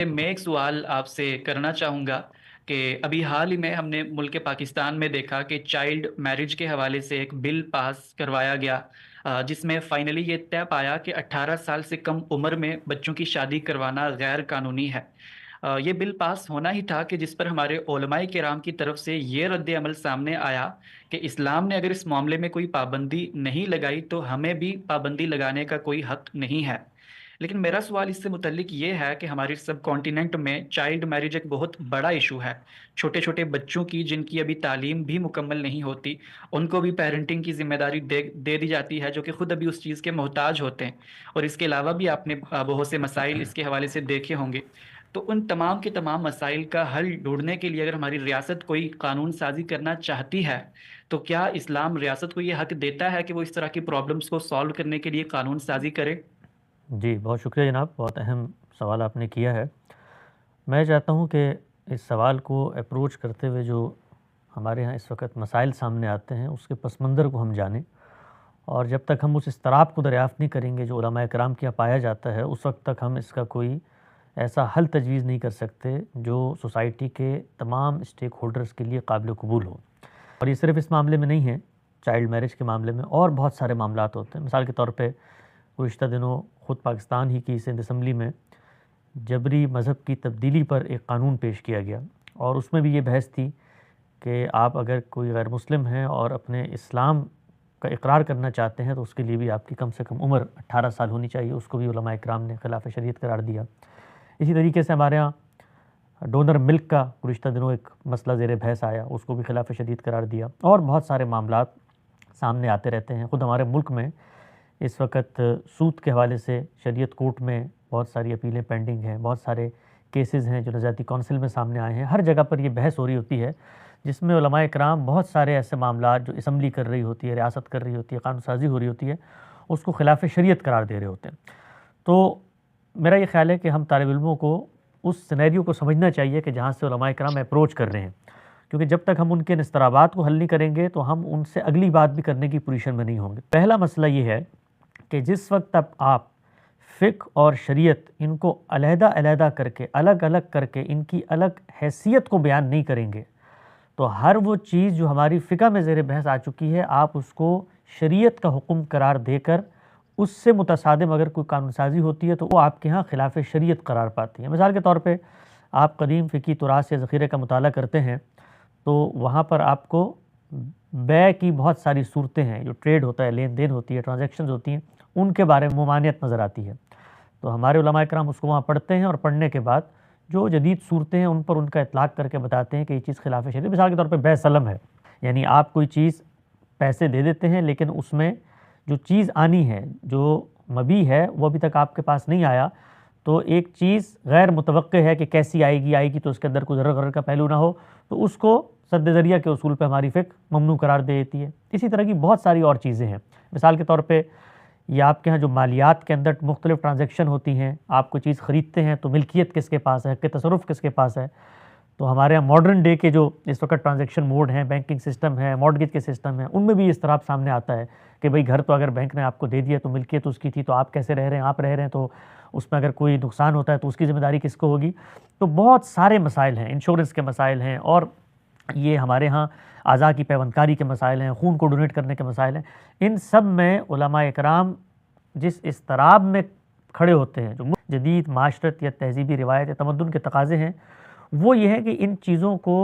मैं एक सवाल आपसे करना चाहूँगा कि अभी हाल ही में हमने मुल्क पाकिस्तान में देखा कि चाइल्ड मैरिज के हवाले से एक बिल पास करवाया गया, जिसमें फाइनली ये तय पाया कि 18 साल से कम उम्र में बच्चों की शादी करवाना गैर कानूनी है। ये बिल पास होना ही था कि जिस पर हमारे उलमाए किराम की तरफ से ये रद्द अमल सामने आया कि इस्लाम ने अगर इस मामले में कोई पाबंदी नहीं लगाई तो हमें भी पाबंदी लगाने का कोई हक नहीं है। लेकिन मेरा सवाल इससे मुतल्लिक ये है कि हमारे सब कॉन्टिनेंट में चाइल्ड मैरिज एक बहुत बड़ा इशू है। छोटे छोटे बच्चों की जिनकी अभी तालीम भी मुकम्मल नहीं होती, उनको भी पेरेंटिंग की जिम्मेदारी दे दी जाती है, जो कि खुद अभी उस चीज़ के मोहताज होते हैं। और इसके अलावा भी आपने बहुत से मसाइल इसके हवाले से देखे होंगे। तो उन तमाम के तमाम मसाइल का हल ढूंढने के लिए अगर हमारी रियासत कोई कानून साजी करना चाहती है, तो क्या इस्लाम रियासत को ये हक देता है कि वो इस तरह की प्रॉब्लम्स को सॉल्व करने के लिए कानून साजी करे? जी, बहुत शुक्रिया जनाब, बहुत अहम सवाल आपने किया है। मैं चाहता हूँ कि इस सवाल को अप्रोच करते हुए जो हमारे यहाँ इस वक्त मसाइल सामने आते हैं उसके पस मंज़र को हम जानें। और जब तक हम उस इस्तराब को दरियाफ़्त नहीं करेंगे जो उलमाए किराम के यहाँ पाया जाता है, उस वक्त तक हम इसका कोई ऐसा हल तजवीज़ नहीं कर सकते जो सोसाइटी के तमाम स्टेक होल्डर्स के लिए काबिल कबूल हो। और ये सिर्फ़ इस मामले में नहीं है, चाइल्ड मैरिज के मामले में और बहुत सारे मामलात होते हैं। मिसाल के तौर पे गुज़िश्ता दिनों ख़ुद पाकिस्तान ही की सिंध असम्बली में जबरी मज़हब की तब्दीली पर एक कानून पेश किया गया, और उसमें भी ये बहस थी कि आप अगर कोई गैर मुस्लिम हैं और अपने इस्लाम का इकरार करना चाहते हैं तो उसके लिए भी आपकी कम से कम उम्र 18 साल होनी चाहिए। उसको भी उलमाए किराम ने खिलाफ शरीयत करार दिया। इसी तरीके से हमारे यहाँ डोनर मिल्क का गुज़िश्ता दिनों एक मसला ज़ेर बहस आया, उसको भी खिलाफ शरीयत करार दिया। और बहुत सारे मामलात सामने आते रहते हैं। ख़ुद हमारे मुल्क में इस वक्त सूद के हवाले से शरीयत कोर्ट में बहुत सारी अपीलें पेंडिंग हैं, बहुत सारे केसेस हैं जो नज़ाती कौंसिल में सामने आए हैं। हर जगह पर ये बहस हो रही होती है जिसमें उलमाए किराम बहुत सारे ऐसे मामलात जो असम्बली कर रही होती है, रियासत कर रही होती है, कानून साजी हो रही होती है, उसको खिलाफ शरीयत करार दे रहे होते हैं। तो मेरा ये ख्याल है कि हम तालिब इल्मों को उस सिनेरियो को समझना चाहिए कि जहाँ से उलमाए किराम अप्रोच कर रहे हैं, क्योंकि जब तक हम उनके इस्तराबात को हल नहीं करेंगे तो हम उनसे अगली बात भी करने की पोजीशन में नहीं होंगे। पहला मसला ये है कि जिस वक्त अब आप फ़िक़्ह और शरीयत इनको अलहदा-अलहदा करके, अलग-अलग करके इनकी अलग हैसियत को बयान नहीं करेंगे, तो हर वो चीज़ जो हमारी फ़िक़्ह में ज़ेर बहस आ चुकी है, आप उसको शरीयत का हुक्म करार देकर उससे मुतसादिम अगर कोई कानून साज़ी होती है तो वो आपके यहाँ खिलाफ शरीयत करार पाती है। मिसाल के तौर पे आप कदीम फ़िक़ही तुरास या ज़ख़ीरे का मुताला करते हैं तो वहाँ पर आपको बै की बहुत सारी सूरतें हैं, जो ट्रेड होता है, लेन देन होती है, ट्रांजैक्शंस होती हैं, उनके बारे में ममानियत नज़र आती है। तो हमारे उलमाए किराम उसको वहाँ पढ़ते हैं और पढ़ने के बाद जो जदीद सूरतें हैं उन पर उनका इतलाक़ करके बताते हैं कि ये चीज़ खिलाफ शरीयत। मिसाल के तौर पे बै सलम है, यानी आप कोई चीज़ पैसे दे देते हैं लेकिन उसमें जो चीज़ आनी है, जो मबी है, वो अभी तक आपके पास नहीं आया। तो एक चीज़ गैर मुतवक्के है कि कैसी आएगी तो उसके अंदर कोई ज़र्र-ग़र्र का पहलू ना हो, तो उसको सद्द-ज़रिया के उसूल पे हमारी फ़िक़्ह ममनू करार दे देती है। इसी तरह की बहुत सारी और चीज़ें हैं। मिसाल के तौर पे या आपके यहाँ जो मालियात के अंदर मुख्तलिफ़ ट्रांजैक्शन होती हैं, आप कोई चीज़ ख़रीदते हैं तो मिल्कियत किसके पास है, हक़ तसर्रुफ़ किसके पास है। तो हमारे यहाँ मॉडर्न डे के जो इस वक्त ट्रांजैक्शन मोड हैं, बैंकिंग सिस्टम है, मॉर्टगेज के सिस्टम हैं, उनमें भी इस तरह सामने आता है कि भाई घर तो अगर बैंक ने आपको दे दिया तो मिल्कियत उसकी थी, तो आप कैसे रह रहे हैं, आप रह रहे हैं तो उसमें अगर कोई नुकसान होता है तो उसकी ज़िम्मेदारी किसको होगी। तो बहुत सारे मसाइल हैं, इंश्योरेंस के मसाइल हैं, और ये हमारे यहाँ आज़ा की पैवंदकारी के मसाइल हैं, खून को डोनेट करने के मसाइल हैं। इन सब में उलमाए किराम जिस इस्तराब में खड़े होते हैं, जो जदीद माशरत या तहज़ीबी रिवायत या तमद्दुन के तकाज़े हैं, वो ये है कि इन चीज़ों को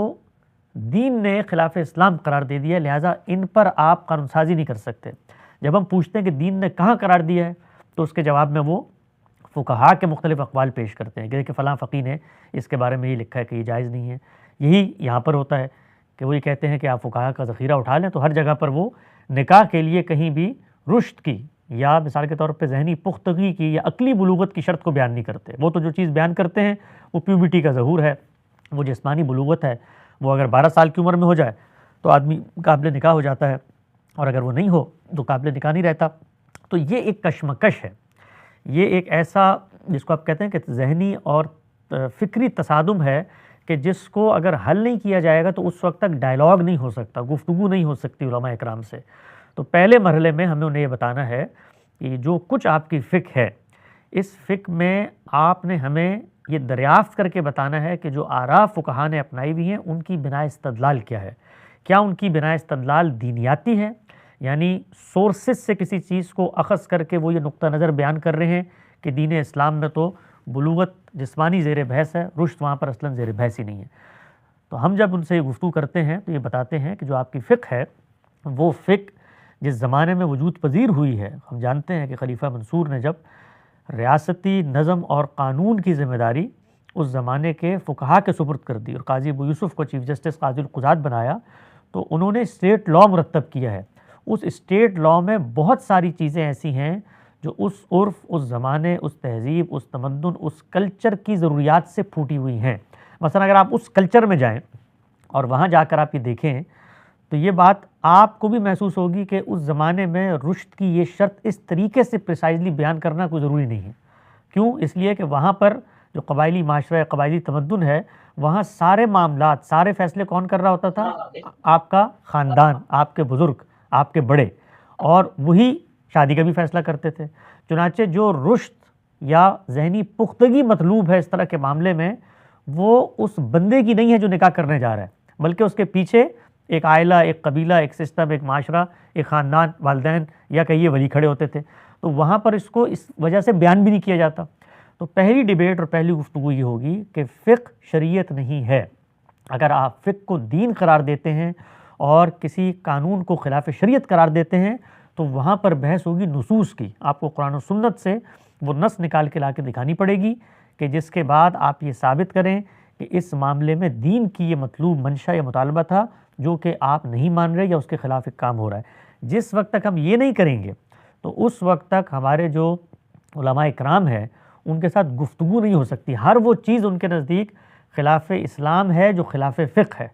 दीन ने खिलाफ इस्लाम करार दे दिया, लिहाजा इन पर आप कानून साजी नहीं कर सकते। जब हम पूछते हैं कि दीन ने कहाँ करार दिया है, तो उसके जवाब में वो फ़ुक़हा के मुख्तलिफ़ अक़वाल पेश करते हैं कि फ़लाँ फ़क़ीह ने इसके बारे में ये लिखा है कि ये जायज़ नहीं है। यही यहाँ पर होता है कि वो ये कहते हैं कि आप फ़ुक़हा का ज़ख़ीरा उठा लें, तो हर जगह पर वो निकाह के लिए कहीं भी रुश्द की या मिसाल के तौर पे ज़हनी पुख्तगी की या अक़ली बुलूगत की शर्त को बयान नहीं करते। वो तो जो चीज़ बयान करते हैं वो प्यूबर्टी का ज़हूर है, वो जिस्मानी बुलूगत है। वो अगर 12 साल की उम्र में हो जाए तो आदमी काबिल निकाह हो जाता है, और अगर वो नहीं हो तो काबिल निकाह नहीं रहता। तो ये एक कशमकश है, ये एक ऐसा जिसको आप कहते हैं कि ज़हनी और फ़िक्री तसादुम है कि जिसको अगर हल नहीं किया जाएगा तो उस वक्त तक डायलॉग नहीं हो सकता, गुफ्तगू नहीं हो सकती उलमा इकराम से। तो पहले मरहले में हमें उन्हें ये बताना है कि जो कुछ आपकी फ़िक़्ह है, इस फ़िक़्ह में आपने हमें ये दरियाफ्त करके बताना है कि जो आरा फ़ुक़हा ने अपनाई हुई हैं उनकी बिना इस्तदलाल क्या है। क्या उनकी बिना इस्तदलाल दीनियाती है, यानी सोर्सेस से किसी चीज़ को अख़ज़ करके वो ये नुक्ता नज़र बयान कर रहे हैं कि दीन इस्लाम में तो बुलूगत जिस्मानी ज़ेर बहस है, रुश्द वहाँ पर असलन ज़ेर बहस ही नहीं है। तो हम जब उनसे गुफ्तगू करते हैं तो ये बताते हैं कि जो आपकी फ़िक़्ह है वो फ़िक़्ह जिस ज़माने में वजूद पज़ीर हुई है, हम जानते हैं कि खलीफा मंसूर ने जब रियासती नज़म और क़ानून की ज़िम्मेदारी उस ज़माने के फ़ुक़हा के सुपुर्द कर दी और काज़ी अबू यूसुफ़ को चीफ़ जस्टिस क़ाज़ी क़ुज़ात बनाया, तो उन्होंने स्टेट लॉ मुरतब किया है। उस स्टेट लॉ में बहुत सारी चीज़ें ऐसी हैं जो उस उर्फ़, उस ज़माने, उस तहज़ीब, उस तमद्दुन, उस कल्चर की ज़रूरियात से फूटी हुई हैं। मसलन अगर आप उस कल्चर में जाएँ और वहाँ जाकर आप ये देखें तो ये बात आपको भी महसूस होगी कि उस ज़माने में रुश्द की ये शर्त इस तरीके से प्रिसाइज़ली बयान करना कोई ज़रूरी नहीं है। क्यों? इसलिए कि वहाँ पर जो कबायली माशरा, कबायली तमद्दुन है, वहाँ सारे मामलात, सारे फ़ैसले कौन कर रहा होता था? आपका ख़ानदान, आपके बुज़ुर्ग, आपके बड़े, और वही शादी का भी फ़ैसला करते थे। चुनांचे जो रुश्द या ज़हनी पुख्तगी मतलूब है इस तरह के मामले में, वो उस बंदे की नहीं है जो निकाह करने जा रहा है, बल्कि उसके पीछे एक आइला, एक कबीला, एक सिस्टम, एक माशरा, एक ख़ानदान, वालिदैन या कहिए वली खड़े होते थे। तो वहाँ पर इसको इस वजह से बयान भी नहीं किया जाता। तो पहली डिबेट और पहली गुफ्तगू ये होगी कि फ़िक़्ह शरीयत नहीं है। अगर आप फ़िक़्ह को दीन करार देते हैं और किसी कानून को खिलाफ शरीयत करार देते हैं तो वहाँ पर बहस होगी नुसूस की। आपको कुरान और सुन्नत से वो नस निकाल के ला के दिखानी पड़ेगी कि जिसके बाद आप ये साबित करें कि इस मामले में दीन की ये मतलूब मंशा या मुतालबा था जो कि आप नहीं मान रहे या उसके ख़िलाफ़ एक काम हो रहा है। जिस वक्त तक हम ये नहीं करेंगे तो उस वक्त तक हमारे जो उलमाए इकराम है उनके साथ गुफ्तगू नहीं हो सकती। हर वो चीज़ उनके नज़दीक ख़िलाफ़ इस्लाम है जो ख़िलाफ़ फ़िक़्ह है।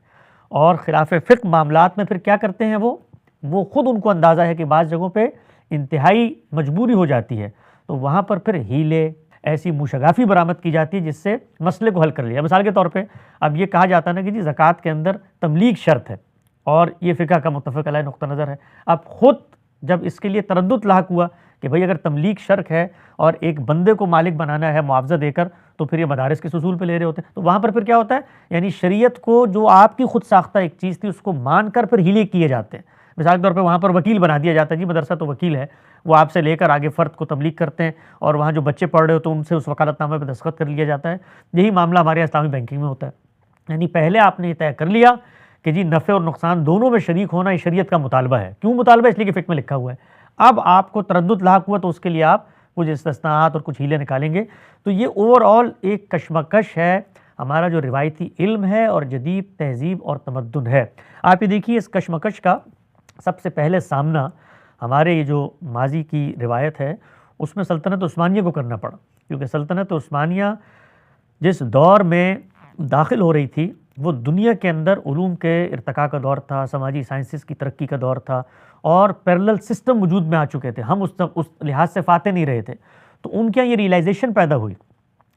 और ख़िलाफ़ फ़िक़्ह मामलात में फिर क्या करते हैं वो ख़ुद उनको अंदाज़ा है कि बाज़ जगहों पे इंतहाई मजबूरी हो जाती है, तो वहाँ पर फिर हीले, ऐसी मुशगाफ़ी बरामद की जाती है जिससे मसले को हल कर लिया। मिसाल के तौर पे अब ये कहा जाता है ना कि जी ज़कात के अंदर तमलीग शर्त है और ये फ़िक़्ह का मुत्तफ़क़ अलैह नुक़्ता नज़र है। अब ख़ुद जब इसके लिए तरद्दुद लाहक हुआ कि भाई अगर तमलीग शर्त है और एक बंदे को मालिक बनाना है मुआवज़ा देकर, तो फिर ये मदारिस किस उसूल पे ले रहे होते हैं। तो वहाँ पर फिर क्या होता है, यानी शरीयत को जो आपकी खुद साख्ता एक चीज़ थी उसको मान कर फिर हीले किए जाते हैं। मिसाल के तौर पे वहाँ पर वकील बना दिया जाता है, जी मदरसा तो वकील है, वो आपसे लेकर आगे फ़र्द को तबलीग करते हैं और वहाँ जो बच्चे पढ़ रहे हो तो उनसे उस वकालतनामे पर दस्तखत कर लिया जाता है। यही मामला हमारे यहाँ इस्लामी बैंकिंग में होता है। यानी पहले आपने ये तय कर लिया कि जी नफ़े और नुकसान दोनों में शरीक होना ये शरीयत का मुतालबा है। क्यों मुतालबा? इसलिए कि फ़िक़्ह में लिखा हुआ है। अब आपको तरद्दुद लाहक हुआ तो उसके लिए आप कुछ इस्तिस्नात और कुछ हीले निकालेंगे। तो ये ओवरऑल एक कशमकश है हमारा जो रिवायती इल्म है और जदीद तहज़ीब और तमद्दुन है। आप ये देखिए इस कशमकश का सबसे पहले सामना हमारे ये जो माजी की रिवायत है उसमें सल्तनत उस्मानिया को करना पड़ा, क्योंकि सल्तनत उस्मानिया जिस दौर में दाखिल हो रही थी वो दुनिया के अंदर उलूम के इर्तिका का दौर था, समाजी साइंसेस की तरक्की का दौर था और पैरेलल सिस्टम वजूद में आ चुके थे। हम उस लिहाज से फाते नहीं रहे थे। तो उनके यहाँ ये रियलाइजेशन पैदा हुई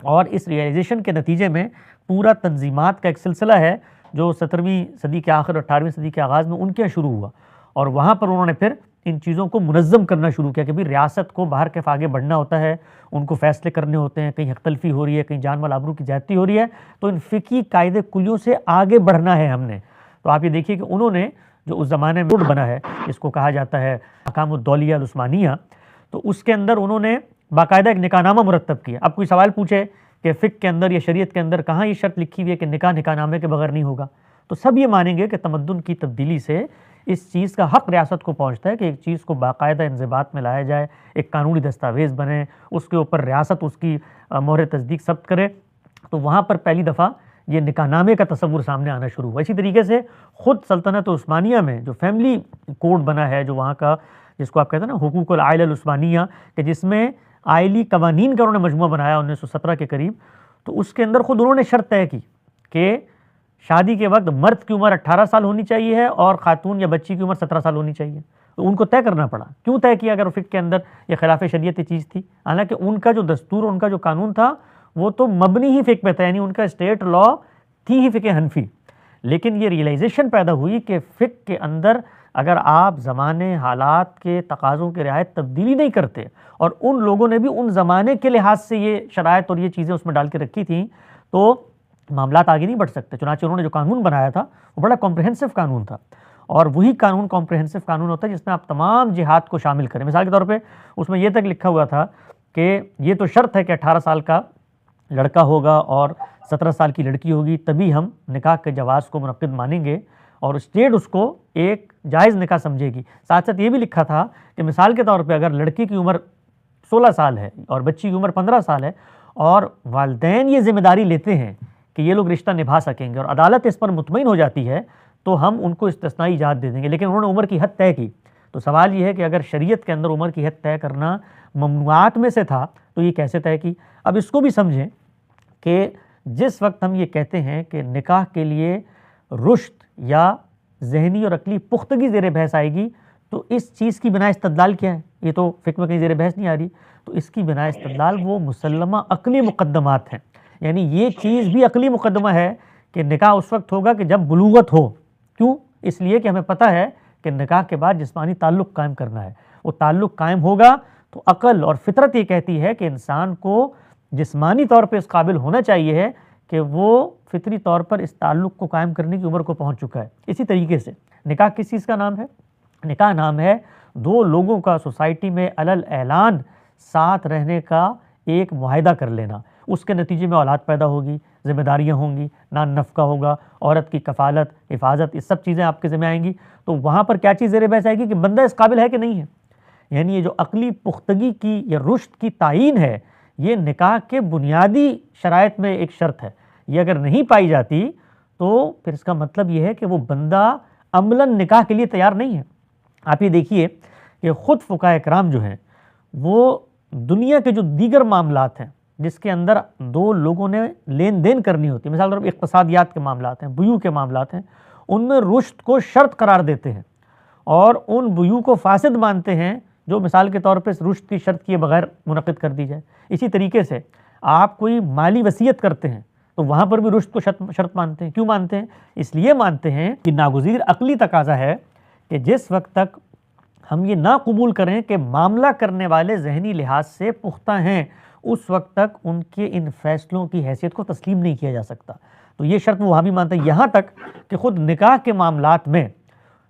और इस रियलाइजेशन के नतीजे में पूरा तंजीमात का एक सिलसिला है जो 17वीं सदी के आखिर और 18वीं सदी के आगाज़ में उनके यहाँ शुरू हुआ और वहाँ पर उन्होंने फिर इन चीज़ों को मुनज़्ज़म करना शुरू किया कि भाई रियासत को बाहर के आगे बढ़ना होता है, उनको फ़ैसले करने होते हैं, कहीं हक़-तलफ़ी हो रही है, कहीं जान माल आबरू की ज़्यादती हो रही है, तो इन फ़िक़ही कायदे कुलियों से आगे बढ़ना है हमने। तो आप ये देखिए कि उन्होंने जो उस ज़माने में बोर्ड बना है जिसको कहा जाता है अहकामुद्दौलिया उस्मानिया, तो उसके अंदर उन्होंने बाकायदा एक निकाहनामा मुरतब किया। अब कोई सवाल पूछे कि फ़िक़्ह के अंदर या शरीयत के अंदर कहाँ ये शर्त लिखी हुई है कि निकाहनामे के बगैर नहीं होगा, तो सब ये मानेंगे कि तमद्दुन की तब्दीली से इस चीज़ का हक़ रियासत को पहुँचता है कि एक चीज़ को बाकायदा इंज़िबात में लाया जाए, एक कानूनी दस्तावेज़ बने, उसके ऊपर रियासत उसकी मोहर तस्दीक सब्त करे। तो वहाँ पर पहली दफ़ा ये निकाहनामे का तसव्वुर सामने आना शुरू हुआ। इसी तरीके से ख़ुद सल्तनत उस्मानिया में जो फैमिली कोड बना है, जो वहाँ का जिसको आप कहते हैं ना हुकूकुल आइला उस्मानिया, कि जिसमें आइली कवानीन का उन्होंने मजमूआ बनाया 1917 के करीब, तो उसके अंदर ख़ुद उन्होंने शर्त तय की कि शादी के वक्त मर्द की उम्र 18 साल होनी चाहिए है और ख़ातून या बच्ची की उम्र 17 साल होनी चाहिए। तो उनको तय करना पड़ा। क्यों तय किया? अगर फ़िक़्ह के अंदर ये खिलाफ शरीयत चीज़ थी। हालांकि उनका जो दस्तूर, उनका जो कानून था वो तो मबनी ही फ़िक़्ह पे था, यानी उनका स्टेट लॉ थी ही फ़िक़्ह हनफी। लेकिन ये रियलाइजेशन पैदा हुई कि फ़िक़्ह के अंदर अगर आप ज़माने हालात के तकाज़ों की रियायत तब्दीली नहीं करते, और उन लोगों ने भी उन ज़माने के लिहाज से ये शराइत और ये चीज़ें उसमें डाल के रखी थी, तो मामलात आगे नहीं बढ़ सकते। चुनांचे उन्होंने जो कानून बनाया था वो बड़ा कॉम्प्रहेंसिव कानून था, और वही कानून कॉम्प्रहेंसिव कानून होता है जिसमें आप तमाम जिहाद को शामिल करें। मिसाल के तौर पे उसमें यह तक लिखा हुआ था कि ये तो शर्त है कि 18 साल का लड़का होगा और 17 साल की लड़की होगी, तभी हम निकाह के जवाज़ को मुनक्किद मानेंगे और स्टेट उसको एक जायज़ निकाह समझेगी। साथ साथ ये भी लिखा था कि मिसाल के तौर पे अगर लड़की की उम्र 16 साल है और बच्ची की उम्र 15 साल है और वालिदैन ये जिम्मेदारी लेते हैं कि ये लोग रिश्ता निभा सकेंगे और अदालत इस पर मुतमईन हो जाती है, तो हम उनको इस्तिस्नाई इजाज़त दे देंगे। लेकिन उन्होंने उम्र की हद तय की। तो सवाल ये है कि अगर शरीयत के अंदर उम्र की हद तय करना ममनुआत में से था, तो ये कैसे तय की? अब इसको भी समझें कि जिस वक्त हम ये कहते हैं कि निकाह के लिए रुश्त या ज़हनी और अक़ली पुख्तगी ज़ेर बहस आएगी, तो इस चीज़ की बिना इस्तदलाल क्या है? ये तो फ़िक्र में कहीं ज़ेर बहस नहीं आ रही। तो इसकी बिना इस्तदलाल वो मुसल्लमा अक़ली मुक़द्दमात हैं। यानी ये चीज़ भी अक़ली मुक़द्दमा है कि निकाह उस वक्त होगा कि जब बुलूगत हो। क्यों? इसलिए कि हमें पता है कि निकाह के बाद जिस्मानी ताल्लुक़ कायम करना है। वो ताल्लुक़ कायम होगा तो अक़ल और फ़ितरत ये कहती है कि इंसान को जिस्मानी तौर पर इस काबिल होना चाहिए है कि वो फितरी तौर पर इस ताल्लुक़ को कायम करने की उम्र को पहुँच चुका है। इसी तरीके से निकाह किस चीज़ का नाम है? निकाह नाम है दो लोगों का सोसाइटी में अलल ऐलान साथ रहने का एक मुआहिदा कर लेना। उसके नतीजे में औलाद पैदा होगी, जिम्मेदारियाँ होंगी, नान नफ़का होगा, औरत की कफ़ालत, हिफाजत, ये सब चीज़ें आपके ज़िम्मे आएंगी। तो वहाँ पर क्या चीज़ ज़ेर बहस आएगी कि बंदा इस काबिल है कि नहीं है। यानी ये जो अक़ली पुख्तगी की या रुश्द की तायीन है, ये निकाह के बुनियादी शराइत में एक शर्त है। ये अगर नहीं पाई जाती तो फिर इसका मतलब ये है कि वो बंदा अमलन निकाह के लिए तैयार नहीं है। आप ये देखिए कि ख़ुद फ़ुक़हा इकराम जो हैं वो दुनिया के जो दीगर मामलात हैं जिसके अंदर दो लोगों ने लेन देन करनी होती है, मिसाल के तौर पर इक़्तिसादियात के मामलात हैं, बुयू के मामलात हैं, उनमें रुश्द को शर्त करार देते हैं और उन बुयू को फासिद मानते हैं जो मिसाल के तौर पर रुश्द की शर्त किए बगैर मुनक़िद कर दी जाए। इसी तरीके से आप कोई माली वसीयत करते हैं तो वहाँ पर भी रुश्द को शर्त मानते हैं। क्यों मानते हैं? इसलिए मानते हैं कि नागुज़ीर अक़ली तकाज़ा है कि जिस वक्त तक हम ये ना कबूल करें कि मामला करने वाले ज़हनी लिहाज से पुख्ता हैं, उस वक्त तक उनके इन फ़ैसलों की हैसियत को तस्लीम नहीं किया जा सकता। तो ये शर्त वो वहाँ भी मानते हैं। यहाँ तक कि ख़ुद निकाह के मामलात में,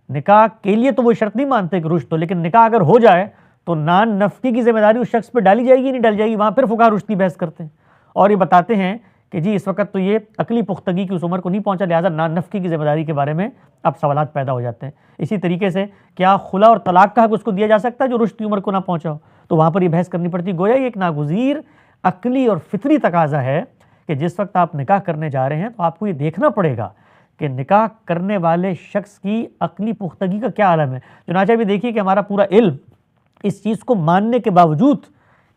निकाह के लिए तो वो शर्त नहीं मानते कि रुश्द हो, लेकिन निकाह अगर हो जाए तो नान नफ़की की ज़िम्मेदारी उस शख्स पर डाली जाएगी नहीं डाली जाएगी, वहाँ फिर फ़ुक़हा रुश्द की बहस करते हैं और ये बताते हैं कि जी इस वक्त तो ये अक़ली पुख्तगी की उस उम्र को नहीं पहुँचा, लिहाजा नान नफ़की की ज़िम्मेदारी के बारे में अब सवालात पैदा हो जाते हैं। इसी तरीके से क्या खुला और तलाक का हक़ उसको दिया जा सकता है जो रुश्द की उम्र को ना पहुँचा हो? तो वहाँ पर ये बहस करनी पड़ती। गोया ये एक नागुज़ीर अक़ली और फ़ितरी तकाज़ा है कि जिस वक्त आप निकाह करने जा रहे हैं तो आपको ये देखना पड़ेगा कि निकाह करने वाले शख्स की अक़ली पुख्तगी का क्या आलम है। चुनांचे भी देखिए कि हमारा पूरा इल्म इस चीज़ को मानने के बावजूद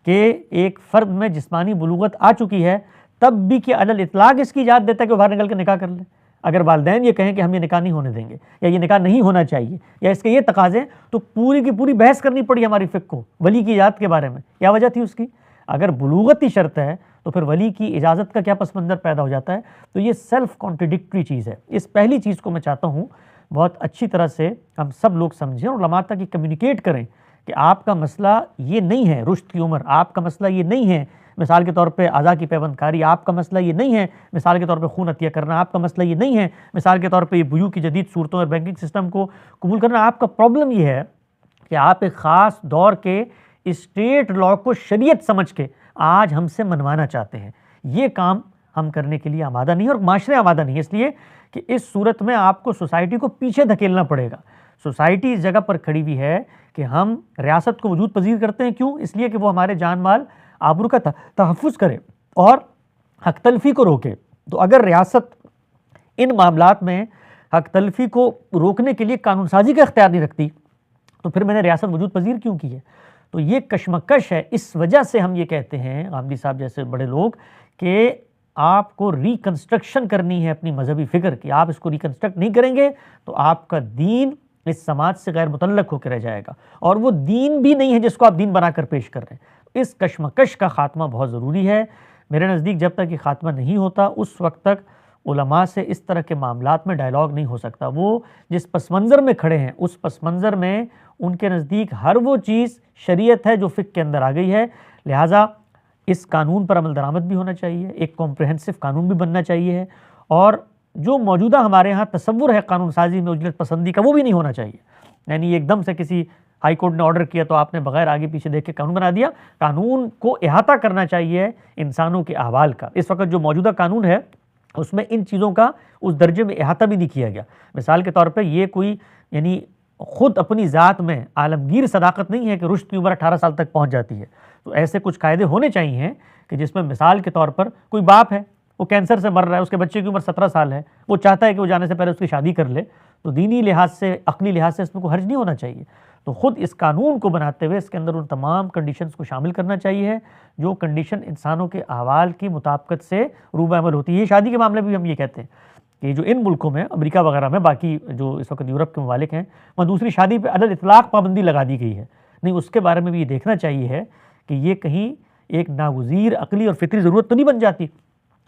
कि एक फ़र्द में जिस्मानी बुलूगत आ चुकी है, तब भी कि अलल इतलाक़ इसकी इजाज़त देता है कि वो बाहर निकल के निकाह कर ले। अगर वालिदैन ये कहें कि हम ये निकाह नहीं होने देंगे या ये निकाह नहीं होना चाहिए या इसके ये तकाज़े, तो पूरी की पूरी बहस करनी पड़ी हमारी फ़िक़्ह को वली की इजाज़त के बारे में। क्या वजह थी उसकी? अगर बुलूगत ही शर्त है तो फिर वली की इजाज़त का क्या पस मंज़र पैदा हो जाता है। तो ये सेल्फ़ कॉन्ट्रडिक्टरी चीज़ है। इस पहली चीज़ को मैं चाहता हूँ बहुत अच्छी तरह से हम सब लोग समझें और उलमा तक ये कम्युनिकेट करें कि आपका मसला ये नहीं है रुश्द की उम्र, आपका मसला ये नहीं है मिसाल के तौर पे अज़ा की पैबंदकारी, आपका मसला ये नहीं है मिसाल के तौर पे खून अतिया करना, आपका मसला ये नहीं है मिसाल के तौर पे ये बुयू की जदीद सूरतों और बैंकिंग सिस्टम को कबूल करना। आपका प्रॉब्लम ये है कि आप एक ख़ास दौर के स्टेट लॉ को शरीयत समझ के आज हमसे मनवाना चाहते हैं। ये काम हम करने के लिए आमादा नहीं है और माशरे आमादा नहीं है, इसलिए कि इस सूरत में आपको सोसाइटी को पीछे धकेलना पड़ेगा। सोसाइटी इस जगह पर खड़ी हुई है कि हम रियासत को वजूद पजीर करते हैं। क्यों? इसलिए कि वो हमारे जान माल आबरू का तहफ़्फ़ुज़ करे और हक़ तलफ़ी को रोके। तो अगर रियासत इन मामलात में हक़ तलफ़ी को रोकने के लिए कानून साजी का इख्तियार नहीं रखती तो फिर मैंने रियासत वजूद पजीर क्यों की है? तो ये कशमकश है। इस वजह से हम ये कहते हैं गामदी साहब जैसे बड़े लोग कि आपको रिकन्स्ट्रक्शन करनी है अपनी मजहबी फ़िक्र की। आप इसको रिकन्स्ट्रक्ट नहीं करेंगे तो आपका दीन इस समाज से गैर मुतल्लक होकर रह जाएगा और वो दीन भी नहीं है जिसको आप दीन बनाकर पेश कर रहे हैं। इस कशमकश का ख़ात्मा बहुत ज़रूरी है। मेरे नज़दीक जब तक ये ख़ात्मा नहीं होता उस वक्त तक उलमा से इस तरह के मामलात में डायलॉग नहीं हो सकता। वो जिस पस मंज़र में खड़े हैं उस पस मंज़र में उनके नज़दीक हर वो चीज़ शरीयत है जो फ़िक़्ह के अंदर आ गई है। लिहाजा इस कानून पर अमल दरामद भी होना चाहिए, एक कॉम्प्रिहेंसिव कानून भी बनना चाहिए, और जो मौजूदा हमारे यहाँ तसव्वुर है कानून साजी में उजलत पसंदी का, वो भी नहीं होना चाहिए। यानी एकदम से किसी हाई कोर्ट ने ऑर्डर किया तो आपने बगैर आगे पीछे देख के कानून बना दिया। कानून को अहाता करना चाहिए इंसानों के अहवाल का। इस वक्त जो मौजूदा कानून है उसमें इन चीज़ों का उस दर्जे में अहाता भी नहीं किया गया। मिसाल के तौर पे ये कोई यानी ख़ुद अपनी ज़ात में आलमगीर सदाकत नहीं है कि रुश्द की उम्र 18 साल तक पहुँच जाती है। तो ऐसे कुछ कायदे होने चाहिए कि जिसमें मिसाल के तौर पर कोई बाप है, वो कैंसर से मर रहा है, उसके बच्चे की उम्र 17 साल है, वो चाहता है कि वो जाने से पहले उसकी शादी कर ले, तो दीनी लिहाज से, अक़ली लिहाज से इसमें कोई हर्ज नहीं होना चाहिए। तो ख़ुद इस कानून को बनाते हुए इसके अंदर उन तमाम कंडीशंस को शामिल करना चाहिए जो कंडीशन इंसानों के अहवाल की मुताबिकत से रूबअमल होती है। शादी के मामले में भी हम ये कहते हैं कि जो इन मुल्कों में, अमेरिका वगैरह में, बाकी जो इस वक्त यूरोप के ममालिक हैं, वहाँ दूसरी शादी पर अलग इतलाक़ पाबंदी लगा दी गई है। नहीं, उसके बारे में भी ये देखना चाहिए है कि ये कहीं एक नागुज़ीर अक़ली और फ़ितरी ज़रूरत तो नहीं बन जाती।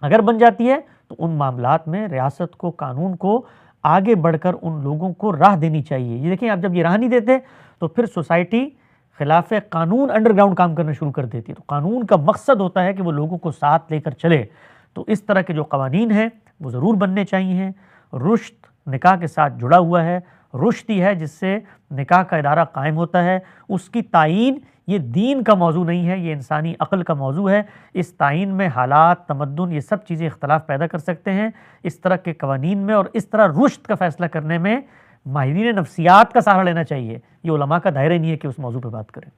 अगर बन जाती है तो उन मामलात में रियासत को, कानून को आगे बढ़कर उन लोगों को राह देनी चाहिए। ये देखिए, आप जब ये राह नहीं देते तो फिर सोसाइटी खिलाफ कानून अंडरग्राउंड काम करना शुरू कर देती है। तो कानून का मकसद होता है कि वो लोगों को साथ लेकर चले। तो इस तरह के जो कवानीन हैं वो ज़रूर बनने चाहिए। रुश्त निकाह के साथ जुड़ा हुआ है, रुश्त ही है जिससे निकाह का इदारा कायम होता है। उसकी तायीन ये दीन का मौजू नहीं है, ये इंसानी अक़ल का मौजू है। इस तायीन में हालात, तमद्दुन, ये सब चीज़ें इख्तलाफ पैदा कर सकते हैं। इस तरह के कवानीन में और इस तरह रुश्त का फ़ैसला करने में माहिरीन नफ्सियात का सहारा लेना चाहिए। ये उलमा का दायरा नहीं है कि उस मौजू पर बात करें।